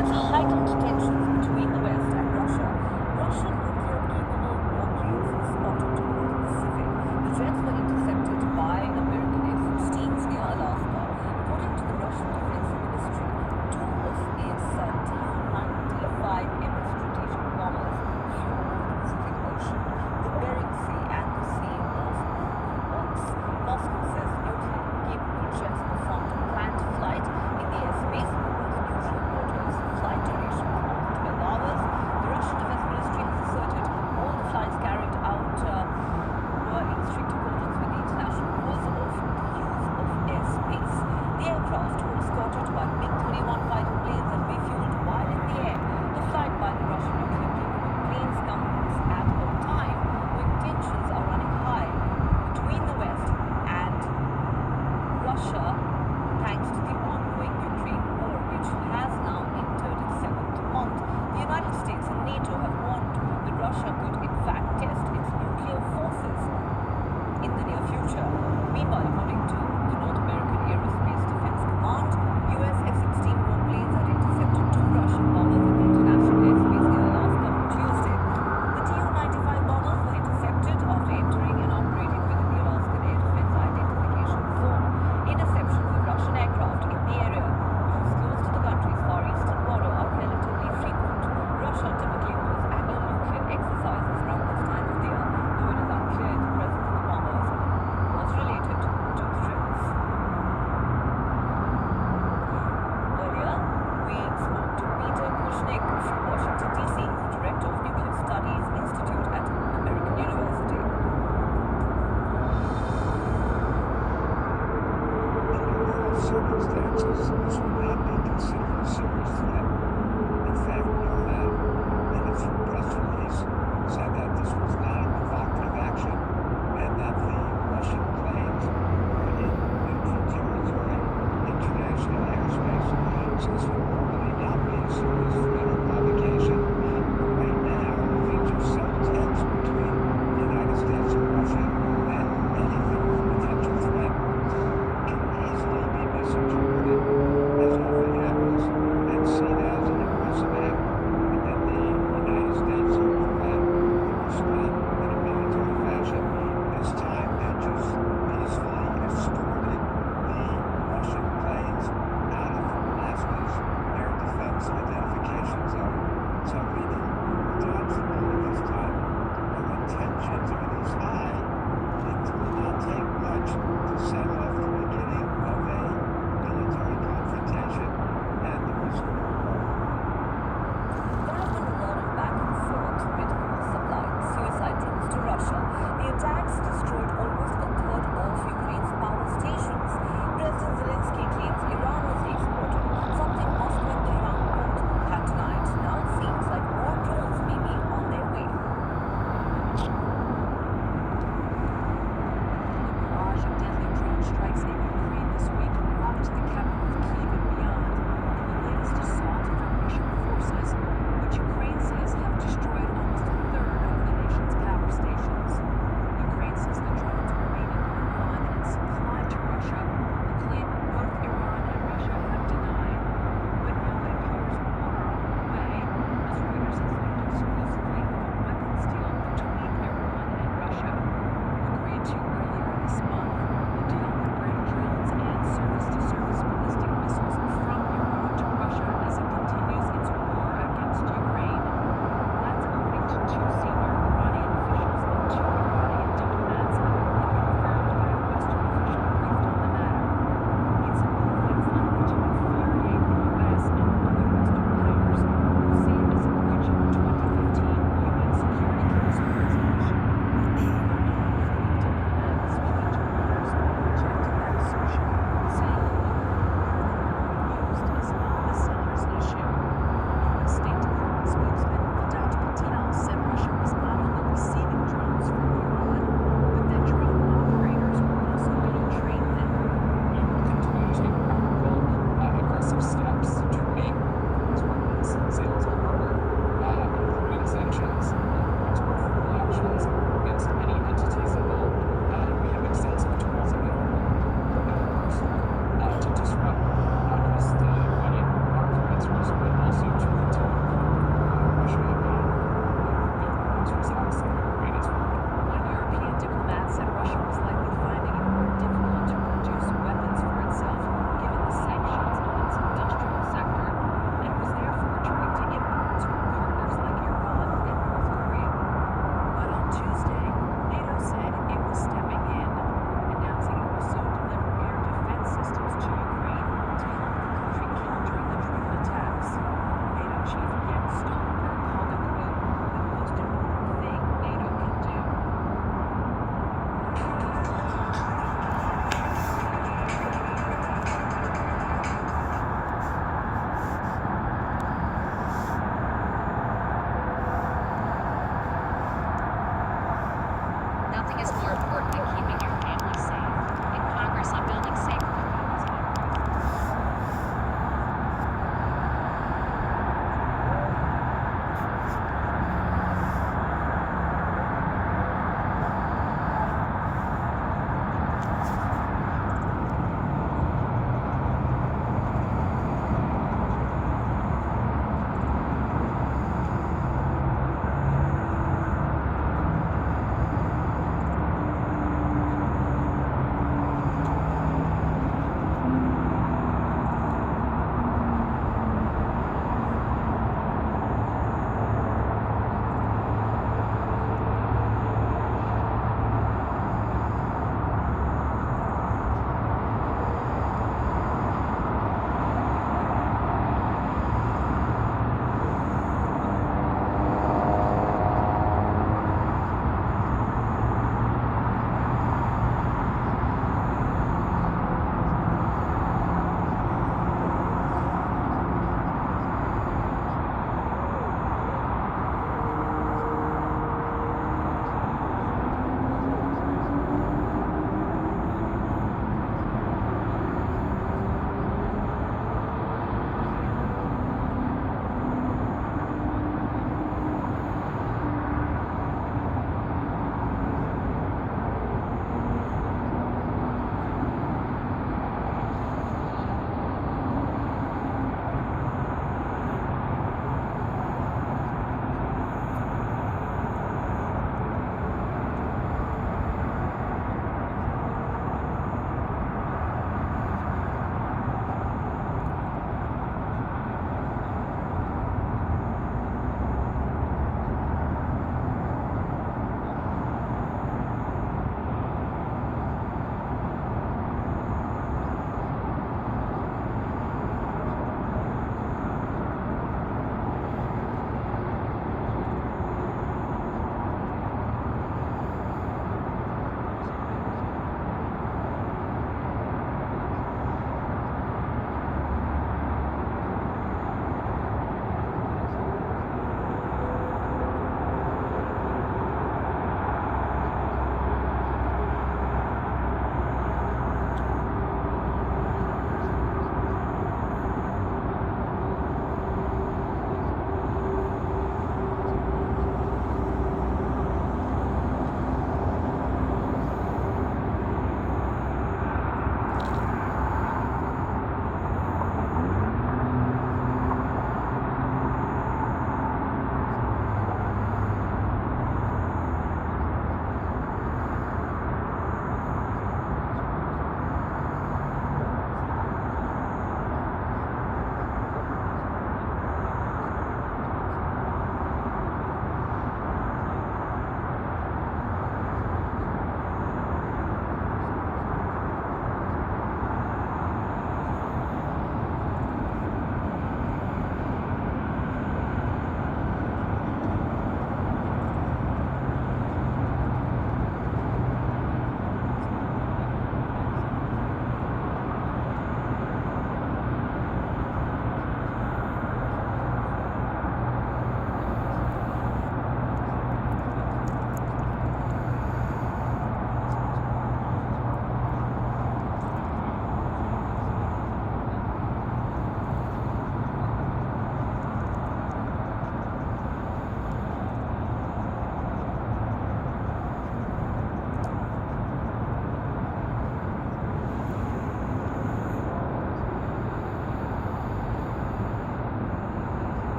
With heightened tensions between the West and Russia, Russian nuclear-capable warplanes were spotted over the Pacific. The jets were intercepted by American F-16s near Alaska. According to the Russian Defense Ministry, two of its Tu-95 MS strategic bombers flew over the Pacific Ocean, the Bering Sea, and the Sea of Okhotsk. Moscow says the nuclear-capable jets performed a planned flight in the airspace over the neutral waters. Flight duration was more than 12 hours. The Russian Defense Ministry has asserted all the flights carried out were in strict accordance with the international rules of the use of airspace. The aircraft were escorted by MiG-31 fighter planes and refueled while in the air. The flight by the Russian nuclear-capable planes comes at a time when tensions are running high between the West and Russia, thanks to the ongoing Ukraine war, which has now entered its seventh month. The United States and NATO have warned that Russia could in fact test its nuclear forces in the near future. Meanwhile, according to the North American Aerospace Defense Command, US F-16 warplanes had intercepted two Russian bombers in the international airspace near Alaska on Tuesday. The Tu-95 bombers were intercepted after entering and operating within the Alaskan Air Defense Identification Zone. Interceptions of Russian aircraft in the area, which is close to the country's far eastern border, are relatively frequent. Russia typically holds annual nuclear exercises around this time of year, though it is unclear if the presence of the bombers was related to the threats. Earlier, we spoke to Peter Kushnick from Washington, D.C., the director of Nuclear Studies Institute at American University. Under normal circumstances, this would not be considered a serious threat. In fact, Iran, in its press release, said that this was not a provocative action and that the Russian planes were in neutral territory, international airspace. So this would normally not be a serious threat or provocation. But right now, things are so tense between the United States and Russia that anything of a potential threat can easily be misinterpreted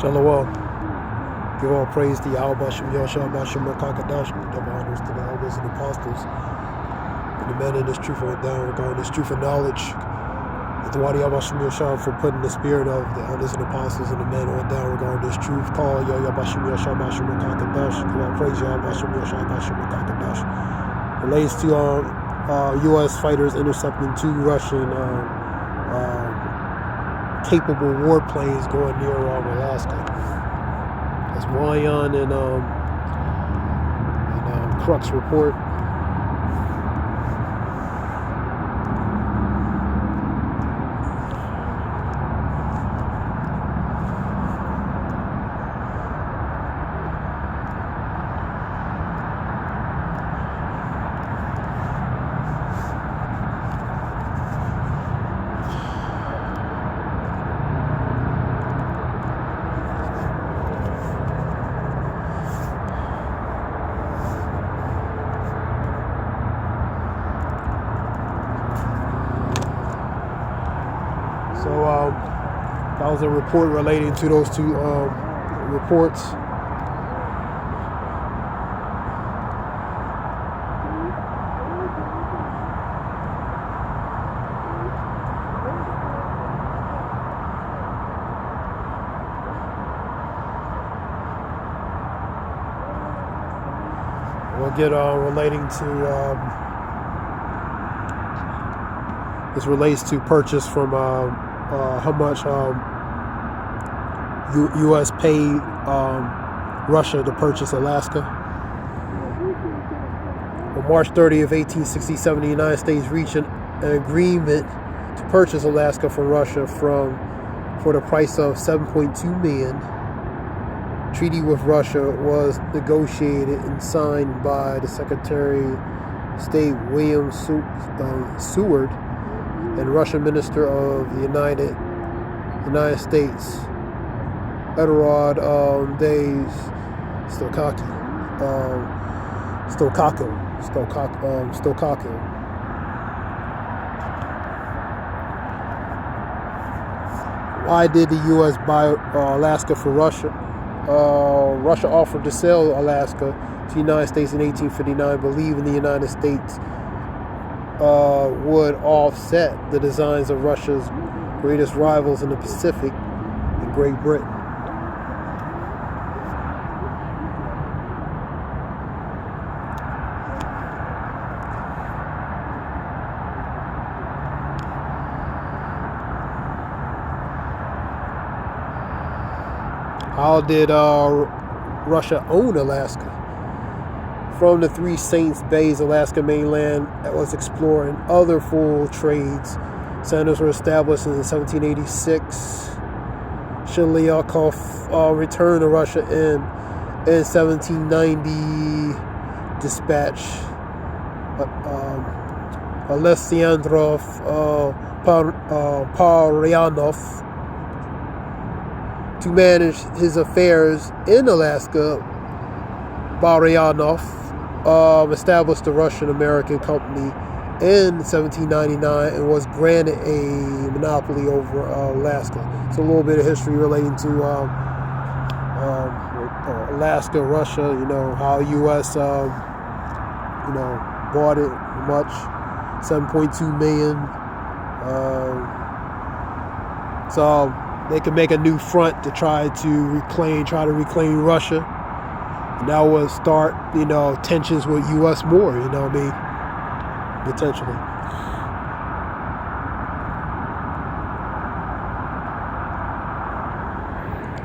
Shalom. Give all praise to Yahweh Bashem Yosha Bashem Rakakadash. Double honors to the elders and apostles. And the men in this truth went down regarding this truth and knowledge. And to Wadi Bashem Yosha for putting the spirit of the elders and apostles and the men on down regarding this truth. Call Yahweh Bashem Yosha Bashem Rakakadash. Give all praise Yahweh Bashem Yosha Bashem Rakakadash. Relates to U.S. fighters intercepting 2 Russian capable warplanes going near Alaska. That's Wion and Crux report. So that was a report relating to those 2 reports. We'll get relating to this relates to purchase from how much U.S. paid Russia to purchase Alaska. On March 30th, 1867, the United States reached an agreement to purchase Alaska from Russia for the price of $7.2 million. Treaty with Russia was negotiated and signed by the Secretary of State William Seward and Russian Minister of the United States Eduard Days Stokaki. Why did the U.S. buy Alaska for Russia? Russia offered to sell Alaska to the United States in 1859, believing the United States would offset the designs of Russia's greatest rivals in the Pacific and Great Britain. How did Russia own Alaska? From the 3 Saints Bays, Alaska mainland was explored and other full trades centers were established in 1786. Shiliakov returned to Russia in 1790. Dispatch Alexandrov Paryanov to manage his affairs in Alaska. Baryanov established the Russian-American company in 1799 and was granted a monopoly over Alaska. So a little bit of history relating to Alaska, Russia. How U.S. bought it much, $7.2 million. So they could make a new front to try to reclaim Russia. And that would start, tensions with U.S. more, potentially.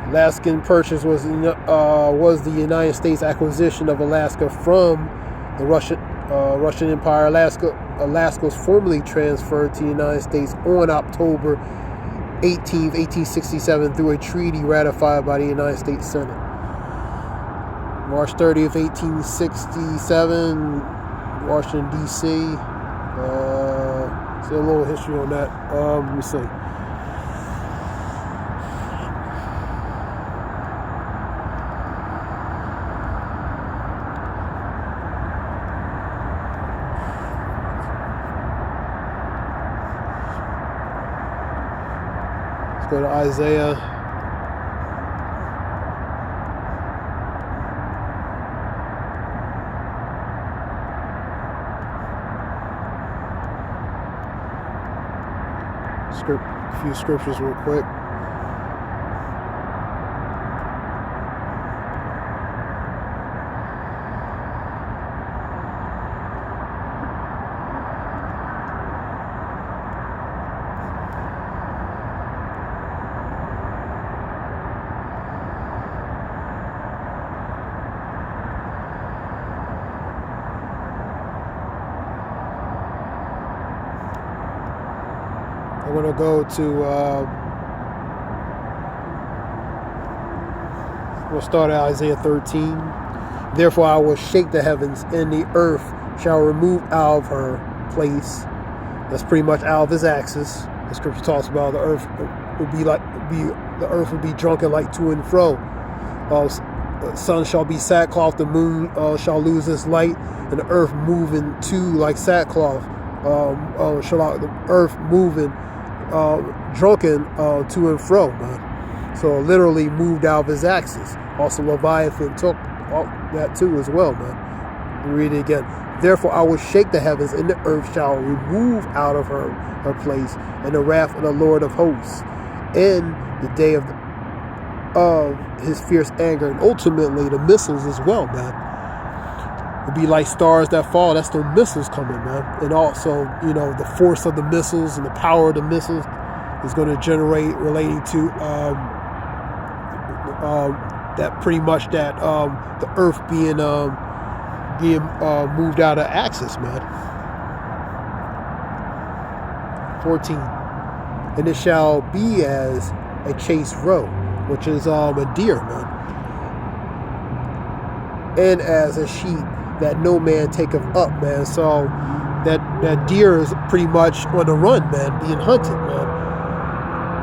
Alaskan purchase was the United States acquisition of Alaska from the Russian Empire. Alaska was formally transferred to the United States on October 18, 1867 through a treaty ratified by the United States Senate. March 30th, 1867, Washington, D.C. See a little history on that. Let me see. Let's go to Isaiah A few scriptures real quick. I'm going to go to, we'll start at Isaiah 13. Therefore I will shake the heavens, and the earth shall remove out of her place. That's pretty much out of his axis. The scripture talks about the earth will be drunken like to and fro. The sun shall be sackcloth, the moon shall lose its light, and the earth moving too like sackcloth. The earth moving drunken to and fro, man. So literally moved out of his axis. Also Leviathan took that too as well, man. Read it again. Therefore I will shake the heavens, and the earth shall remove out of her place, and the wrath of the Lord of hosts, in the day of his fierce anger, and ultimately the missiles as well, man. It'll be like stars that fall. That's the missiles coming, man. And also, the force of the missiles and the power of the missiles is going to generate relating to that pretty much that the earth being moved out of axis, man. 14. And it shall be as a chased roe, which is a deer, man, and as a sheep that no man taketh up, man. So that deer is pretty much on the run, man, being hunted, man.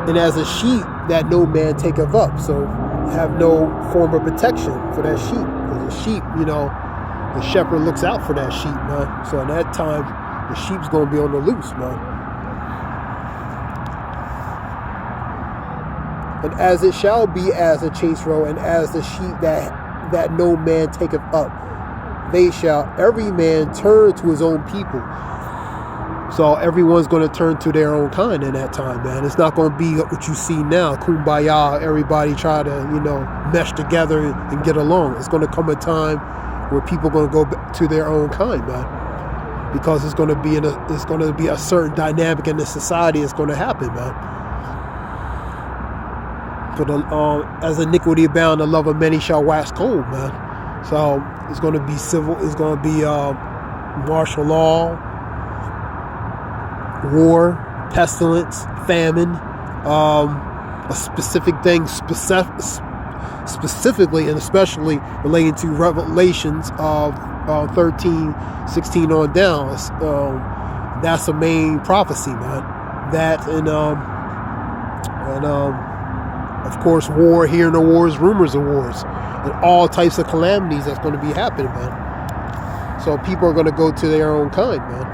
And as a sheep that no man taketh up, so have no form of protection for that sheep. Because the sheep, the shepherd looks out for that sheep, man. So at that time, the sheep's going to be on the loose, man. And as it shall be as a chased roe, and as the sheep that no man taketh up, they shall every man turn to his own people. So everyone's going to turn to their own kind in that time, man. It's not going to be what you see now, kumbaya, everybody try to, mesh together and get along. It's going to come a time where people are going to go to their own kind, man. Because it's going to be a certain dynamic in the society that's going to happen, man. For as iniquity abound, the love of many shall wax cold, man. So it's going to be civil. It's going to be martial law, war, pestilence, famine, a specific thing, specifically and especially relating to Revelations of 13, 16 on down. That's the main prophecy, man. That and of course, war, hearing of wars, rumors of wars, and all types of calamities that's going to be happening, man. So people are going to go to their own kind, man.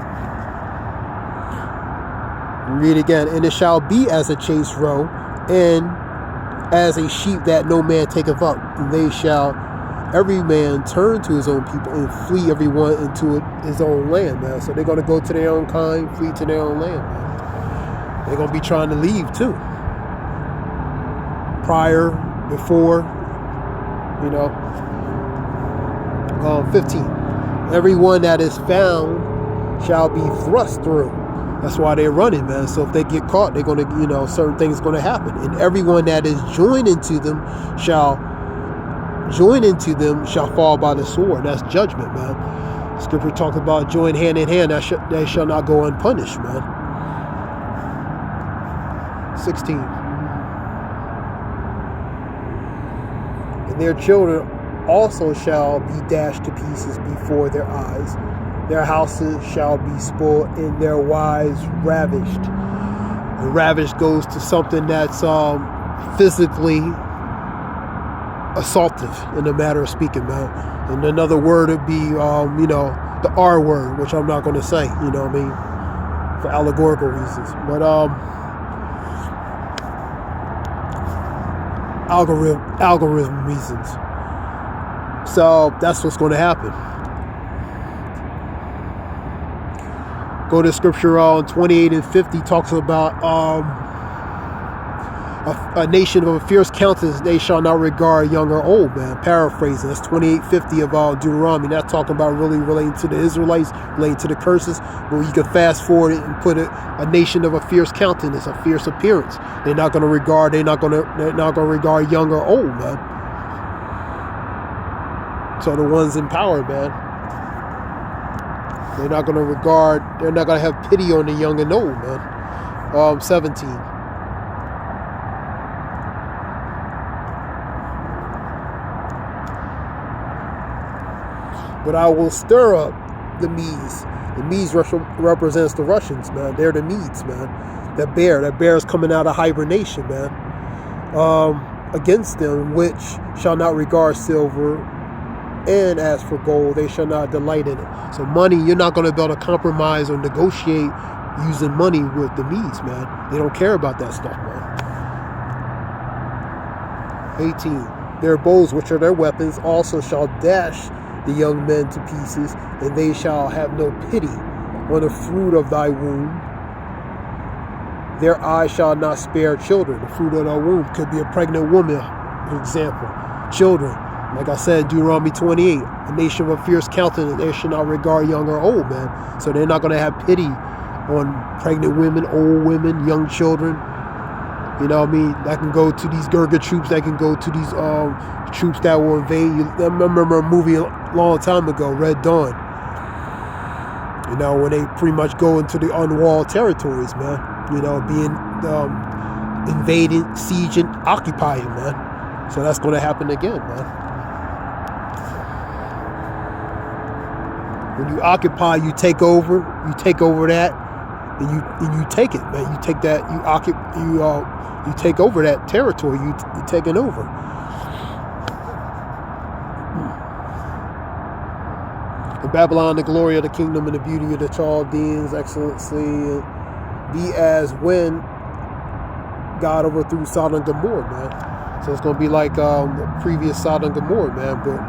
Read again. And it shall be as a chased roe, and as a sheep that no man taketh up. And they shall every man turn to his own people, and flee everyone into his own land, man. So they're going to go to their own kind, flee to their own land, man. They're going to be trying to leave too. Prior, before, 15. Everyone that is found shall be thrust through. That's why they're running, man. So if they get caught, they're going to, certain things going to happen. And everyone that is joined into them shall fall by the sword. That's judgment, man. Scripture talks about join hand in hand. That shall not go unpunished, man. 16. And their children also shall be dashed to pieces before their eyes. Their houses shall be spoiled, and their wives ravished. And ravished goes to something that's physically assaultive, in a matter of speaking, man. And another word would be, the R word, which I'm not going to say, for allegorical reasons. But algorithm reasons. So that's what's going to happen. Go to scripture on 28 and 50, talks about a nation of a fierce countenance, they shall not regard young or old, man. Paraphrasing. That's 28:50 of Deuteronomy. Not talking about really relating to the Israelites, relating to the curses, but you can fast forward it and put it, a nation of a fierce countenance, a fierce appearance. They're not going to regard young or old, man. So the ones in power, man, they're not going to have pity on the young and old, man. 17. But I will stir up the Medes. The Medes represents the Russians, man. They're the Medes, man. That bear is coming out of hibernation, man. Against them, which shall not regard silver, and as for gold, they shall not delight in it. So money, you're not going to be able to compromise or negotiate using money with the Medes, man. They don't care about that stuff, man. 18. Their bows, which are their weapons, also shall dash the young men to pieces, and they shall have no pity on the fruit of thy womb. Their eyes shall not spare children. The fruit of thy womb could be a pregnant woman, for example. Children, like I said, Deuteronomy 28, a nation of a fierce countenance, they should not regard young or old, man. So they're not going to have pity on pregnant women, old women, young children. You know what I mean? That can go to these Gurkha troops. That can go to these troops that will invade. I remember a movie a long time ago, Red Dawn. You know, when they pretty much go into the unwalled territories, man. You know, being invading, sieging, occupying, man. So that's going to happen again, man. When you occupy, you take over that, and you take it, man. You take that, you take over that territory. You're taking over. In Babylon, the glory of the kingdom and the beauty of the Chaldeans, excellency, be as when God overthrew Sodom and Gomorrah, man. So it's going to be like the previous Sodom and Gomorrah, man, but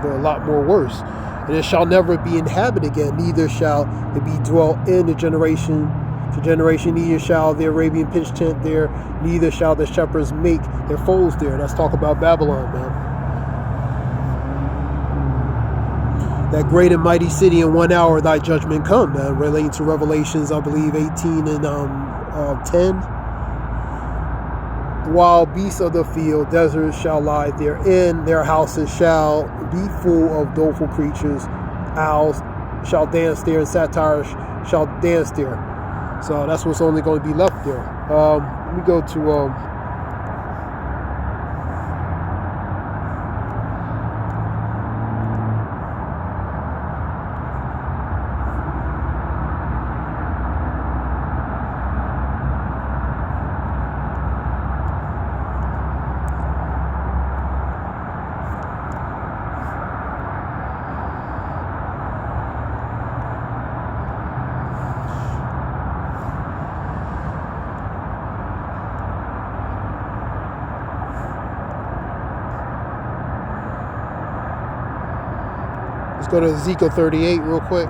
but a lot more worse. And it shall never be inhabited again, neither shall it be dwelt in the generation to generation, neither shall the Arabian pitch tent there, neither shall the shepherds make their foals there. Let's talk about Babylon, man. That great and mighty city, in 1 hour thy judgment come, man. Relating to Revelations, I believe, 18 and 10. Wild beasts of the field, deserts shall lie therein. Their houses shall be full of doleful creatures. Owls shall dance there, and satyrs shall dance there. So that's what's only going to be left there. Let me go to let's go to Ezekiel 38 real quick.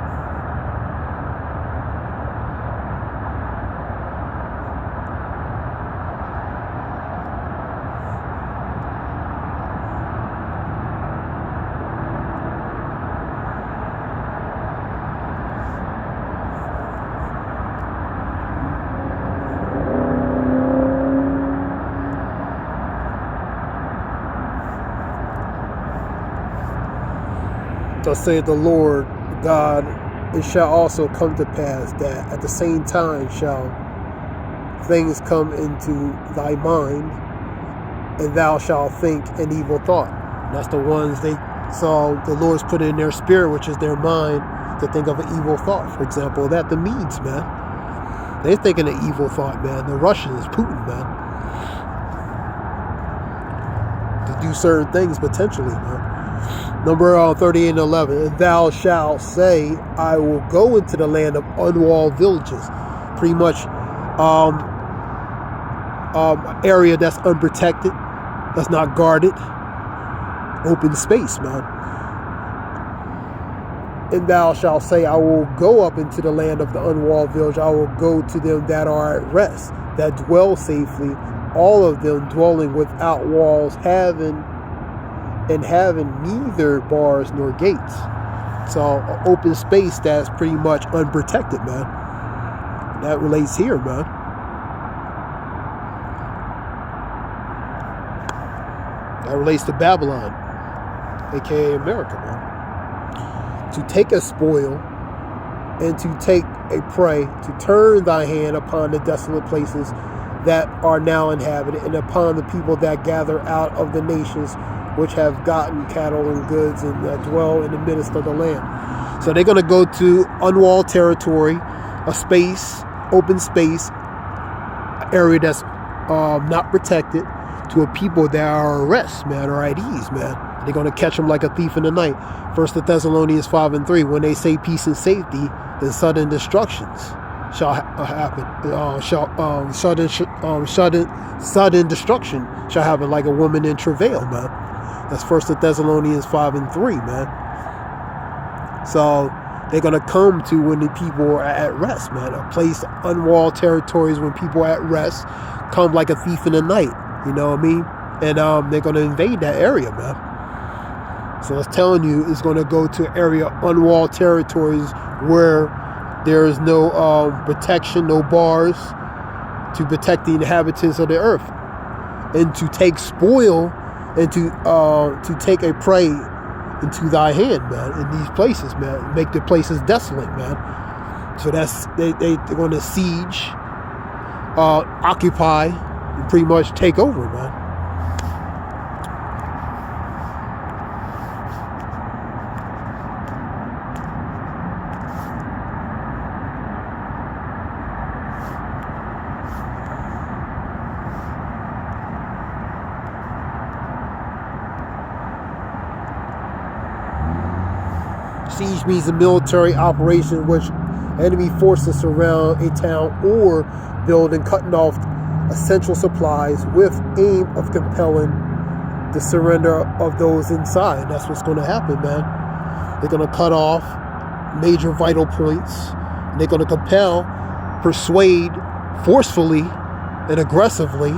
Thus saith the Lord God, it shall also come to pass that at the same time shall things come into thy mind, and thou shalt think an evil thought. And that's the ones they saw the Lord's put in their spirit, which is their mind, to think of an evil thought. For example, that the Medes, man. They're thinking an evil thought, man. The Russians, Putin, man. To do certain things potentially, man. Number 38 and 11. And thou shalt say, I will go into the land of unwalled villages. Pretty much area that's unprotected, that's not guarded. Open space, man. And thou shalt say, I will go up into the land of the unwalled village. I will go to them that are at rest, that dwell safely, all of them dwelling without walls, having neither bars nor gates. So an open space that's pretty much unprotected, man. And that relates here, man. That relates to Babylon, aka America, man. To take a spoil and to take a prey, to turn thy hand upon the desolate places that are now inhabited, and upon the people that gather out of the nations which have gotten cattle and goods and dwell in the midst of the land. So they're going to go to unwalled territory, a space, open space, area that's not protected, to a people that are at rest, man, or at ease, man. They're going to catch them like a thief in the night. 1 Thessalonians 5:3. When they say peace and safety, then sudden destructions shall happen. Sudden destruction shall happen like a woman in travail, man. That's 1 Thessalonians 5:3, man. So they're going to come to when the people are at rest, man. A place, unwalled territories when people are at rest, come like a thief in the night. You know what I mean? And they're going to invade that area, man. So it's telling you it's going to go to area unwalled territories where there is no protection, no bars to protect the inhabitants of the earth, and to take spoil and to take a prey into thy hand, man. In these places, man, make the places desolate, man. So that's they're going to siege, occupy, and pretty much take over, man. Siege means a military operation which enemy forces surround a town or building, cutting off essential supplies with aim of compelling the surrender of those inside. That's what's going to happen, man. They're going to cut off major vital points. And they're going to compel, persuade forcefully and aggressively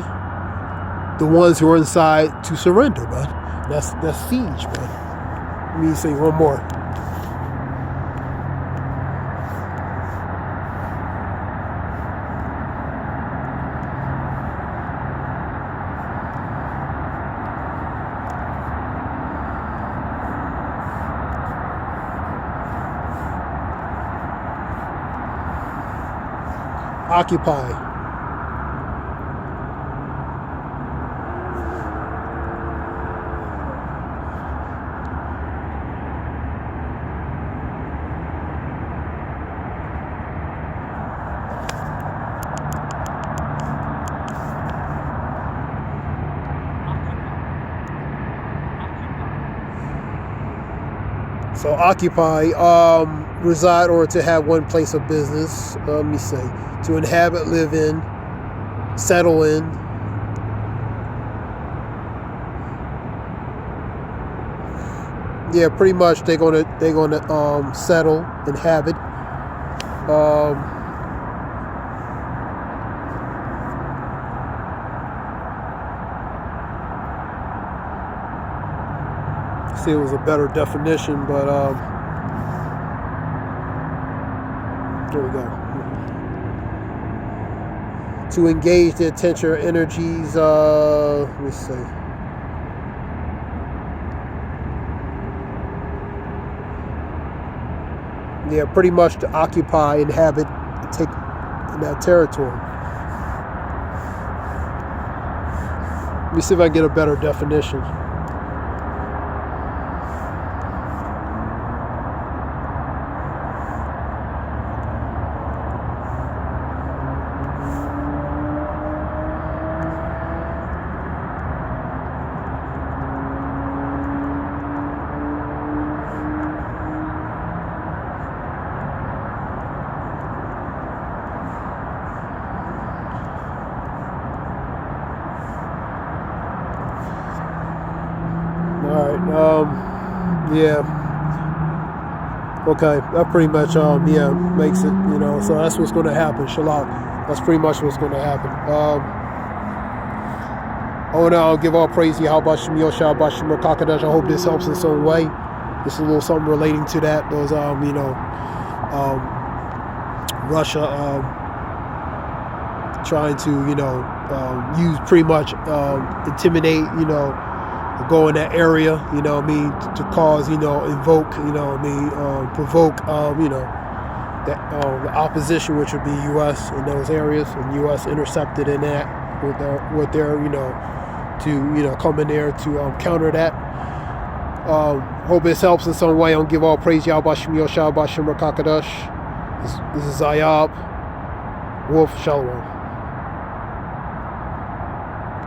the ones who are inside to surrender, man. That's siege, man. Let me say one more. Occupy. So occupy, reside or to have one place of business. Let me say, to inhabit, live in, settle in. Yeah, pretty much they're gonna settle, inhabit. See, it was a better definition, but there we go. To engage the attention or energies, let me see. Yeah, pretty much to occupy, inhabit, take in that territory. Let me see if I can get a better definition. Yeah. Okay, that pretty much makes it, you know. So that's what's going to happen. Shalom. That's pretty much what's going to happen. I'll give all praise to Yahweh Shem Yoshua Bashem Rakakadash. I hope this helps in some way. This is a little something relating to that. Those Russia trying to use pretty much intimidate, go in that area, to cause, invoke, provoke, the opposition, which would be U.S. in those areas, and U.S. intercepted in that with their to come in there to counter that. Hope this helps in some way. I'll give all praise Yahweh Shem Yoshua Bashem Rakakadash. This is Zayab Wolf Shalom.